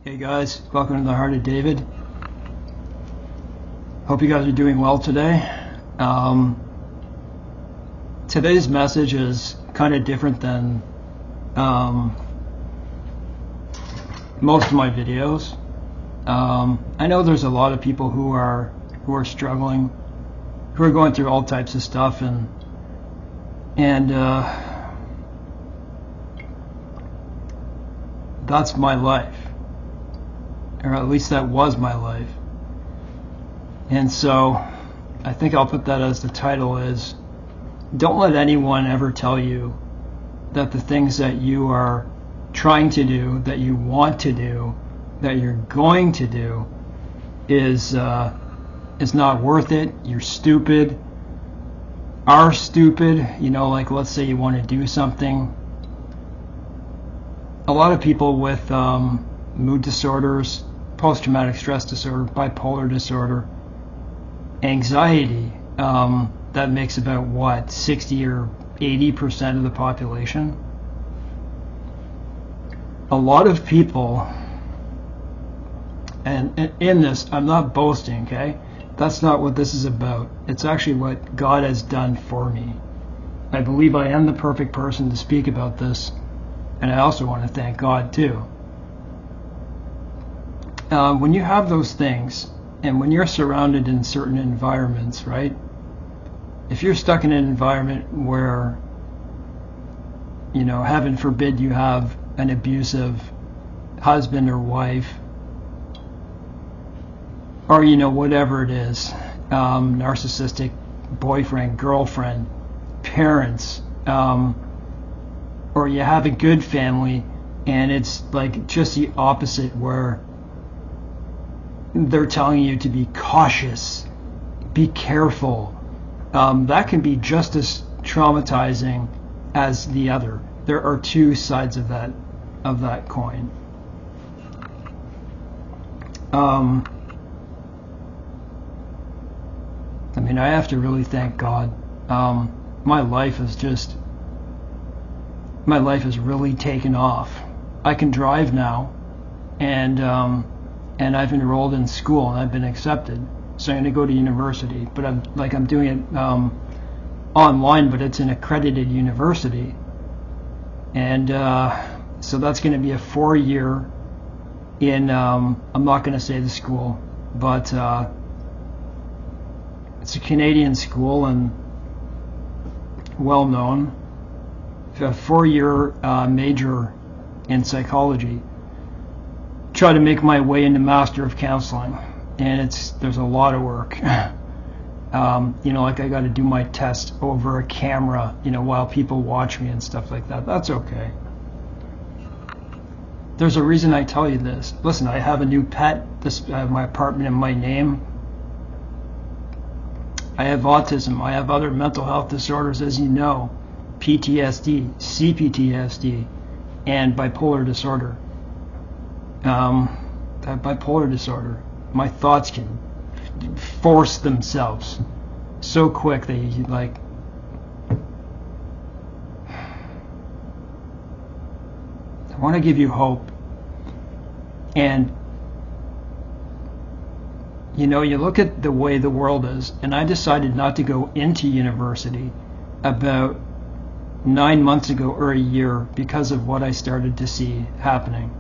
Hey guys, welcome to the Heart of David. Hope you guys are doing well today. Today's message is kind of different than most of my videos. I know there's a lot of people who are struggling, who are going through all types of stuff, and that's my life. Or at least that was my life. And so I think I'll put that as the title is, don't let anyone ever tell you that the things that you are trying to do, that you want to do, that you're going to do is not worth it. You're stupid. Are stupid. You know, like let's say you want to do something. A lot of people with mood disorders, post-traumatic stress disorder, bipolar disorder, anxiety, that makes about what, 60 or 80% of the population. A lot of people, and in this, I'm not boasting, okay? That's not what this is about. It's actually what God has done for me. I believe I am the perfect person to speak about this, and I also want to thank God too. When you have those things, and when you're surrounded in certain environments, right? If you're stuck in an environment where, you know, heaven forbid you have an abusive husband or wife, or, you know, whatever it is, narcissistic boyfriend, girlfriend, parents, or you have a good family, and it's like just the opposite where they're telling you to be cautious, be careful. That can be just as traumatizing as the other. There are two sides of that coin. I mean, I have to really thank God. My life has really taken off. I can drive now, and I've enrolled in school and I've been accepted. So I'm going to go to university, but I'm doing it online, but it's an accredited university, and so that's going to be a 4-year in. I'm not going to say the school, but it's a Canadian school and well known. A 4-year major in psychology. Try to make my way into Master of Counseling, and there's a lot of work. You know, like I got to do my test over a camera, you know, while people watch me and stuff like that. That's okay. There's a reason I tell you this. Listen, I have a new pet. I have my apartment in my name. I have autism. I have other mental health disorders, as you know, PTSD, CPTSD, and bipolar disorder. Bipolar disorder, my thoughts can force themselves so quick that you like. I want to give you hope, and you know, you look at the way the world is, and I decided not to go into university about 9 months ago or a year because of what I started to see happening.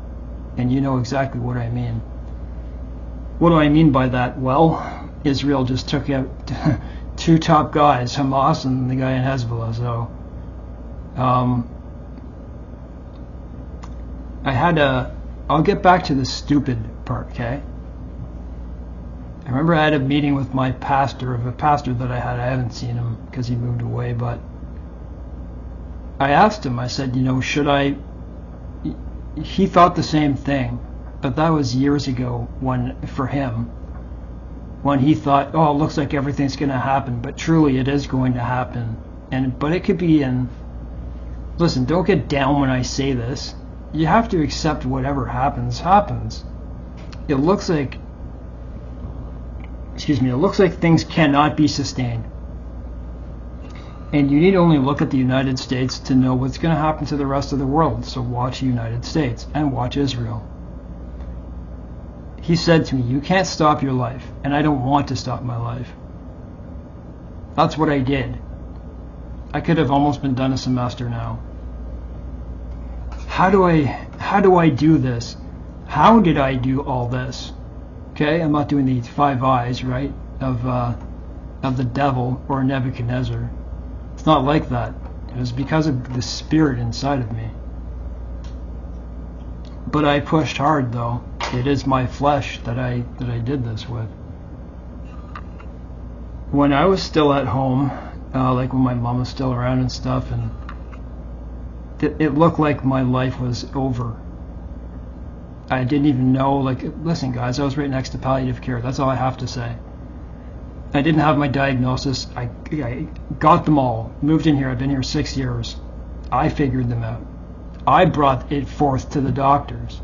And you know exactly what I mean. What do I mean by that? Well, Israel just took out 2 top guys, Hamas and the guy in Hezbollah. So I'll get back to the stupid part, okay? I remember I had a meeting with my pastor, of a pastor that I haven't seen him because he moved away, but I asked him, I said, you know, should I... He thought the same thing, but that was years ago for him, when he thought, oh, it looks like everything's going to happen, but truly it is going to happen. But it could be listen, don't get down when I say this. You have to accept whatever happens. It looks like things cannot be sustained. And you need only look at the United States to know what's going to happen to the rest of the world. So watch the United States and watch Israel. he said to me, you can't stop your life, and I don't want to stop my life. That's what I did. I could have almost been done a semester now. How do I do this? How did I do all this? Okay, I'm not doing the 5 eyes, right, of the devil or Nebuchadnezzar. It's not like that. It was because of the spirit inside of me. But I pushed hard, though. It is my flesh that I did this with. When I was still at home, like when my mom was still around and stuff, and it looked like my life was over. I didn't even know, like, listen guys, I was right next to palliative care. That's all I have to say. I didn't have my diagnosis. I got them all. Moved in here. I've been here 6 years. I figured them out. I brought it forth to the doctors.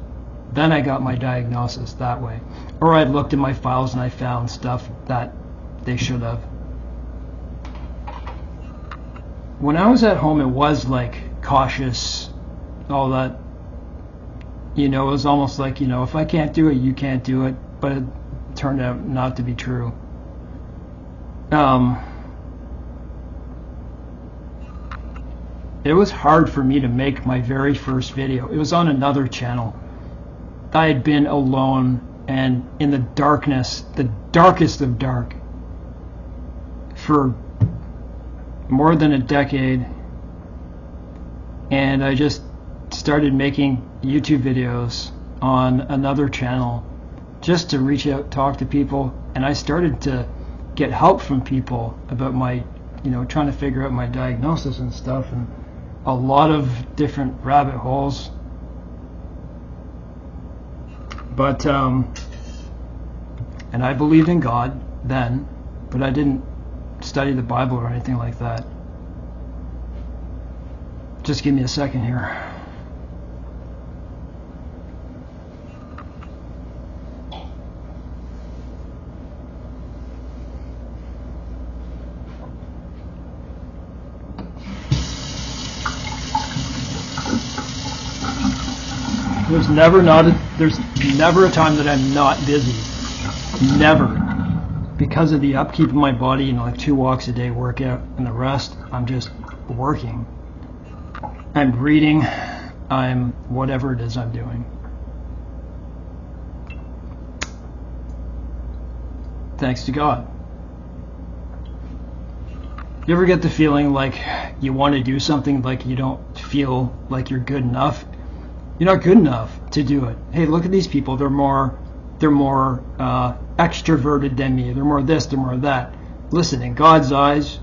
Then I got my diagnosis that way. Or I looked in my files and I found stuff that they should have. When I was at home, it was like cautious, all that. You know, it was almost like, you know, if I can't do it, you can't do it. But it turned out not to be true. It was hard for me to make my very first video. It was on another channel. I had been alone and in the darkness, the darkest of dark, for more than a decade. And I just started making YouTube videos on another channel just to reach out, talk to people, and I started to get help from people about my, you know, trying to figure out my diagnosis and stuff, and a lot of different rabbit holes. But and I believed in God then, but I didn't study the Bible or anything like that. Just give me a second here. There's never a time that I'm not busy. Never. Because of the upkeep of my body, you know, like 2 walks a day workout, and the rest, I'm just working. I'm reading. I'm whatever it is I'm doing. Thanks to God. You ever get the feeling like you want to do something, like you don't feel like you're good enough? You're not good enough to do it. Hey, look at these people. They're more extroverted than me. They're more this, they're more that. Listen, in God's eyes,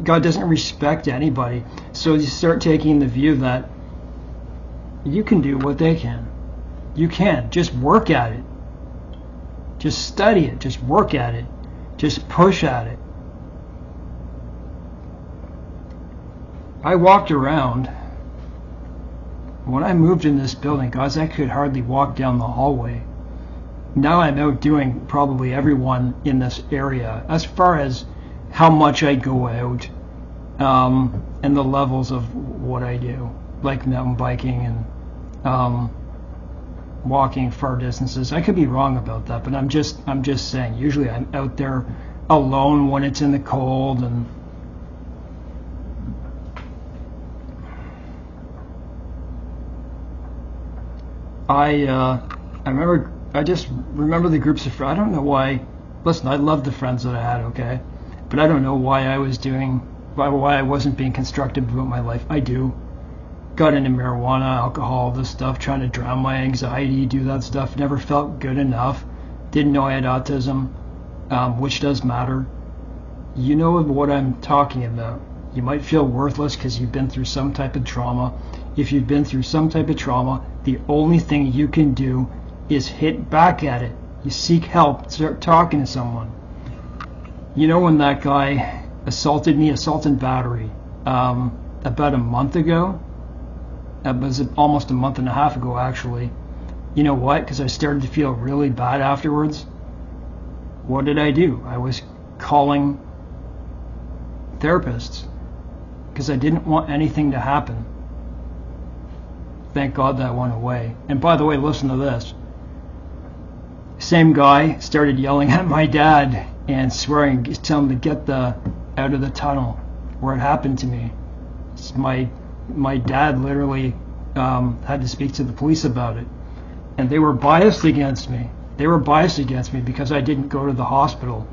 God doesn't respect anybody. So you start taking the view that you can do what they can. You can. Just work at it. Just study it. Just work at it. Just push at it. I walked around. When I moved in this building, guys, I could hardly walk down the hallway. Now I'm outdoing probably everyone in this area as far as how much I go out, and the levels of what I do, like mountain biking and walking far distances. I could be wrong about that, but I'm just saying. Usually I'm out there alone when it's in the cold, and I just remember the groups of friends. I don't know why. Listen, I love the friends that I had, okay? But I don't know why I wasn't being constructive about my life. I do. Got into marijuana, alcohol, this stuff, trying to drown my anxiety, do that stuff. Never felt good enough. Didn't know I had autism, which does matter. You know what I'm talking about. You might feel worthless because you've been through some type of trauma. If you've been through some type of trauma, the only thing you can do is hit back at it. You seek help, start talking to someone. You know, when that guy assaulted me, assault and battery, about a month ago, it was almost a month and a half ago actually. You know what? Because I started to feel really bad afterwards. What did I do? I was calling therapists because I didn't want anything to happen. Thank God that went away. And by the way, listen to this. Same guy started yelling at my dad and swearing, telling him to get out of the tunnel where it happened to me. My dad literally had to speak to the police about it, and they were biased against me. They were biased against me because I didn't go to the hospital.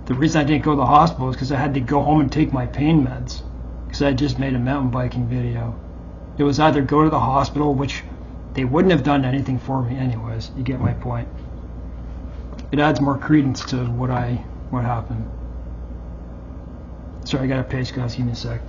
The reason I didn't go to the hospital is because I had to go home and take my pain meds, because I just made a mountain biking video. It was either go to the hospital, which they wouldn't have done anything for me anyways. You get my point. It adds more credence to what happened. Sorry, I gotta pace, guys. Give me a sec.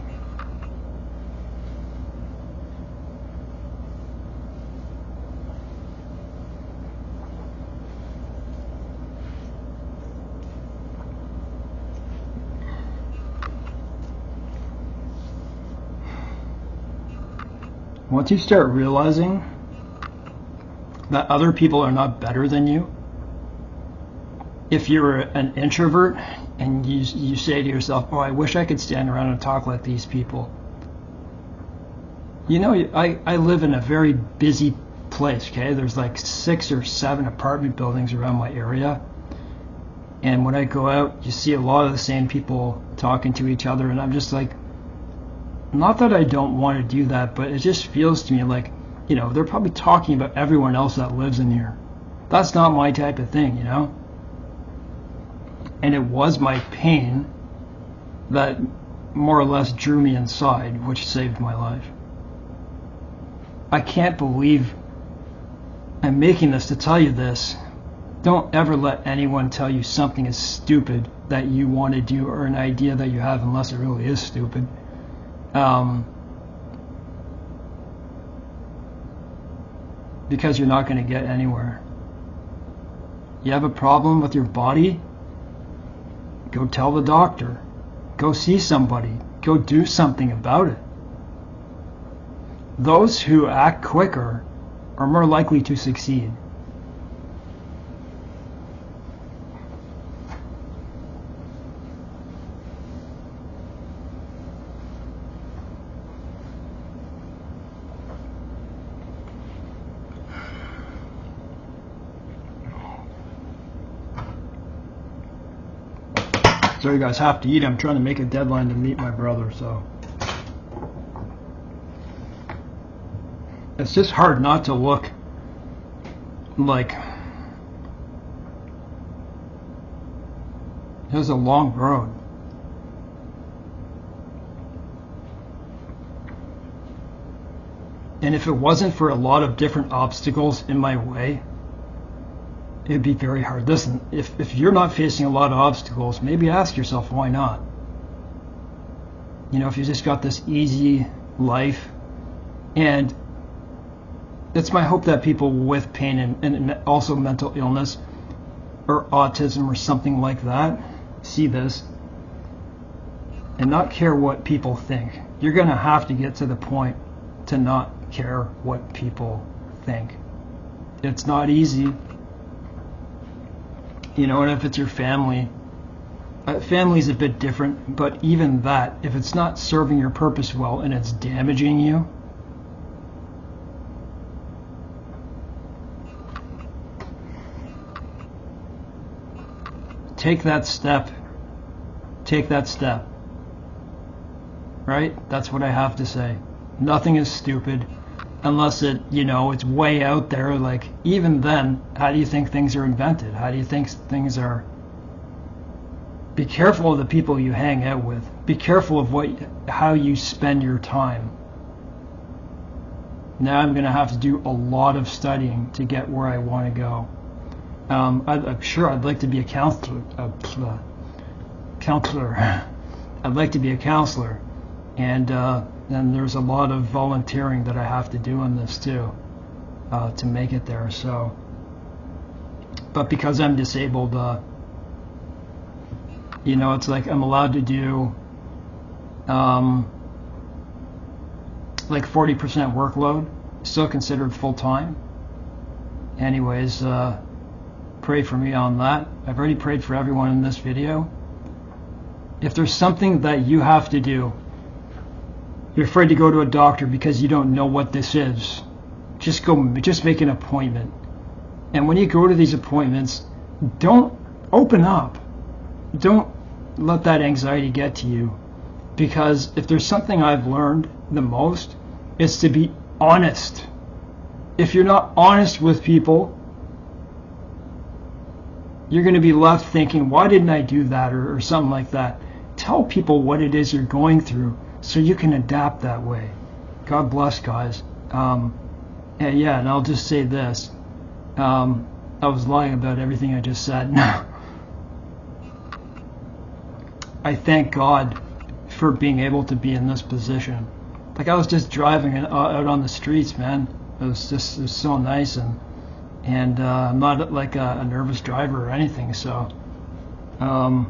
Once you start realizing that other people are not better than you, if you're an introvert and you say to yourself, oh, I wish I could stand around and talk like these people. You know, I live in a very busy place, okay? There's like 6 or 7 apartment buildings around my area. And when I go out, you see a lot of the same people talking to each other, and I'm just like, not that I don't want to do that, but it just feels to me like, you know, they're probably talking about everyone else that lives in here. That's not my type of thing, you know? And it was my pain that more or less drew me inside, which saved my life. I can't believe I'm making this to tell you this. Don't ever let anyone tell you something is stupid that you want to do, or an idea that you have, unless it really is stupid. Because you're not going to get anywhere. You have a problem with your body? Go tell the doctor. Go see somebody. Go do something about it. Those who act quicker are more likely to succeed. So you guys have to eat. I'm trying to make a deadline to meet my brother, so it's just hard not to look like there's a long road. And if it wasn't for a lot of different obstacles in my way, it'd be very hard. Listen, if you're not facing a lot of obstacles, maybe ask yourself, why not? You know, if you just got this easy life. And it's my hope that people with pain and also mental illness or autism or something like that see this and not care what people think. You're going to have to get to the point to not care what people think. It's not easy. You know, and if it's your family, family's a bit different, but even that, if it's not serving your purpose well and it's damaging you, take that step. Take that step. Right? That's what I have to say. Nothing is stupid. Unless it, you know, it's way out there. Like, even then, how do you think things are invented? How do you think things are? Be careful of the people you hang out with. Be careful of how you spend your time. Now I'm going to have to do a lot of studying to get where I want to go. I'm sure I'd like to be a counselor. I'd like to be a counselor. And then there's a lot of volunteering that I have to do in this too, to make it there. So, but because I'm disabled, you know, it's like I'm allowed to do like 40% workload, still considered full time. Anyways, pray for me on that. I've already prayed for everyone in this video. If there's something that you have to do, you're afraid to go to a doctor because you don't know what this is, just make an appointment. And when you go to these appointments, don't open up. Don't let that anxiety get to you. Because if there's something I've learned the most, it's to be honest. If you're not honest with people, you're going to be left thinking, why didn't I do that, or something like that. Tell people what it is you're going through so you can adapt that way. God bless, guys. And I'll just say this. I was lying about everything I just said. I thank God for being able to be in this position. Like, I was just driving out on the streets, man. It was so nice, and I'm not like a nervous driver or anything, so I'll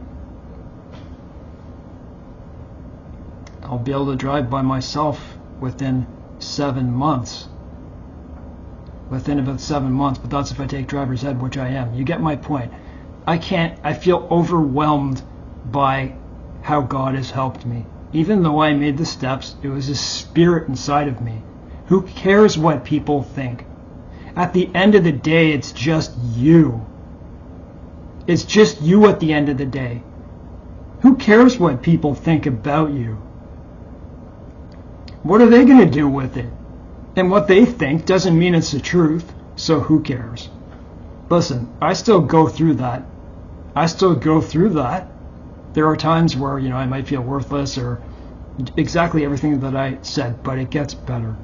be able to drive by myself within 7 months. Within about 7 months, but that's if I take driver's ed, which I am. You get my point. I feel overwhelmed by how God has helped me. Even though I made the steps, it was a spirit inside of me. Who cares what people think? At the end of the day, it's just you. It's just you at the end of the day. Who cares what people think about you? What are they going to do with it? And what they think doesn't mean it's the truth, so who cares? Listen, I still go through that. There are times where, I might feel worthless or exactly everything that I said, but it gets better.